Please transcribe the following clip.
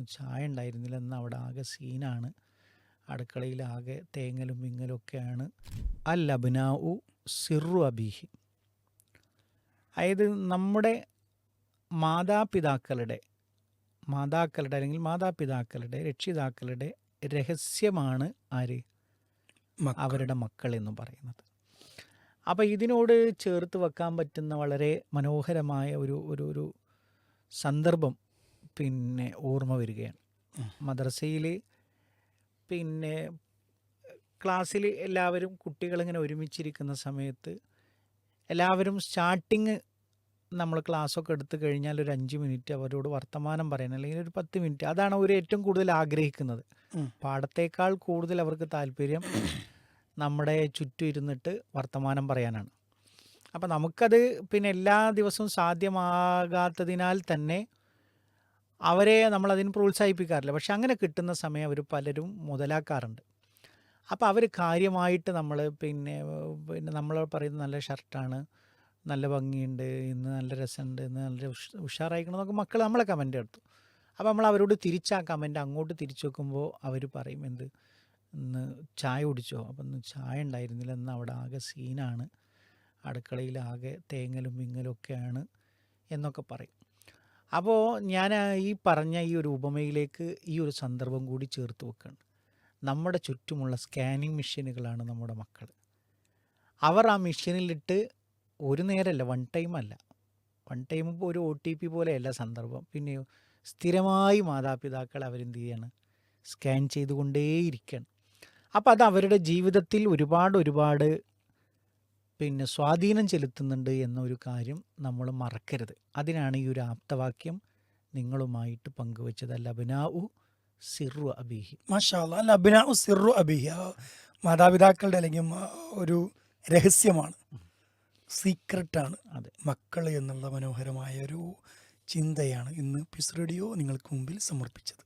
ഇന്ന് ചായ ഉണ്ടായിരുന്നില്ല, ഇന്ന് അവിടെ ആകെ സീനാണ്, അടുക്കളയിൽ ആകെ തേങ്ങലും മിങ്ങലും ഒക്കെയാണ്. അൽ അബ്നാഉ സിറു അബീഹി. അതായത് നമ്മുടെ മാതാപിതാക്കളുടെ അല്ലെങ്കിൽ മാതാപിതാക്കളുടെ രക്ഷിതാക്കളുടെ രഹസ്യമാണ് ആര്? അവരുടെ മക്കൾ എന്ന് പറയുന്നത്. അപ്പോൾ ഇതിനോട് ചേർത്ത് വെക്കാൻ പറ്റുന്ന വളരെ മനോഹരമായ ഒരു ഒരു ഒരു സന്ദർഭം ഓർമ്മ വരികയാണ്. മദ്രസയിൽ ക്ലാസ്സിൽ എല്ലാവരും കുട്ടികളിങ്ങനെ ഒരുമിച്ചിരിക്കുന്ന സമയത്ത് എല്ലാവരും സ്റ്റാർട്ടിങ് നമ്മൾ ക്ലാസ്സൊക്കെ എടുത്തു കഴിഞ്ഞാൽ ഒരു 5 മിനിറ്റ് അവരോട് വർത്തമാനം പറയാൻ, അല്ലെങ്കിൽ ഒരു 10 മിനിറ്റ്, അതാണ് അവർ ഏറ്റവും കൂടുതൽ ആഗ്രഹിക്കുന്നത്. പാഠത്തേക്കാൾ കൂടുതൽ അവർക്ക് താല്പര്യം നമ്മുടെ ചുറ്റും ഇരുന്നിട്ട് വർത്തമാനം പറയാനാണ്. അപ്പം നമുക്കത് എല്ലാ ദിവസവും സാധ്യമാകാത്തതിനാൽ തന്നെ അവരെ നമ്മളതിന് പ്രോത്സാഹിപ്പിക്കാറില്ല. പക്ഷെ അങ്ങനെ കിട്ടുന്ന സമയം അവർ പലരും മുതലാക്കാറുണ്ട്. അപ്പോൾ അവർ കാര്യമായിട്ട് നമ്മൾ നമ്മൾ പറയുന്ന നല്ല ഷർട്ടാണ്, നല്ല ഭംഗിയുണ്ട്, ഇന്ന് നല്ല രസമുണ്ട്, ഇന്ന് നല്ല ഉഷാറായിക്കണം എന്നൊക്കെ മക്കൾ നമ്മളെ കമൻ്റ് എടുത്തു. അപ്പോൾ നമ്മൾ അവരോട് തിരിച്ച് ആ കമൻ്റ് അങ്ങോട്ട് തിരിച്ചു വെക്കുമ്പോൾ അവർ പറയും, എന്ത് ഇന്ന് ചായ കുടിച്ചോ? അപ്പം ഇന്ന് ചായ ഉണ്ടായിരുന്നില്ല, ഇന്ന് അവിടെ ആകെ സീനാണ്, അടുക്കളയിൽ ആകെ തേങ്ങലും മിങ്ങലും ഒക്കെയാണ് എന്നൊക്കെ പറയും. അപ്പോൾ ഞാൻ ഈ പറഞ്ഞ ഈ ഒരു ഉപമയിലേക്ക് ഈ ഒരു സന്ദർഭം കൂടി ചേർത്ത് വെക്കുകയാണ്. നമ്മുടെ ചുറ്റുമുള്ള സ്കാനിങ് മെഷീനുകളാണ് നമ്മുടെ മക്കൾ. അവർ ആ മെഷീനിലിട്ട് ഒരു നേരമല്ല, വൺ ടൈം ഇപ്പോൾ ഒരു OTP പോലെയല്ല സന്ദർഭം. പിന്നെയോ സ്ഥിരമായി മാതാപിതാക്കൾ അവരെന്ത് ചെയ്യാണ്? സ്കാൻ ചെയ്തുകൊണ്ടേയിരിക്കുകയാണ്. അപ്പോൾ അത് അവരുടെ ജീവിതത്തിൽ ഒരുപാട് സ്വാധീനം ചെലുത്തുന്നുണ്ട് എന്നൊരു കാര്യം നമ്മൾ മറക്കരുത്. അതിനാണ് ഈ ഒരു ആപ്തവാക്യം നിങ്ങളുമായിട്ട് പങ്കുവെച്ചത്. അൽ അബ്നാഉ സിറു അബീഹി. മാഷാ അല്ലാഹ്. അൽ അബ്നാഉ സിറു അബീഹി, മാതാപിതാക്കളുടെ അല്ലെങ്കിൽ ഒരു രഹസ്യമാണ്, സീക്രട്ടാണ് മക്കൾ എന്നുള്ള മനോഹരമായ ഒരു ചിന്തയാണ് ഇന്ന് പീസ് റേഡിയോ നിങ്ങൾക്ക് മുമ്പിൽ സമർപ്പിച്ചത്.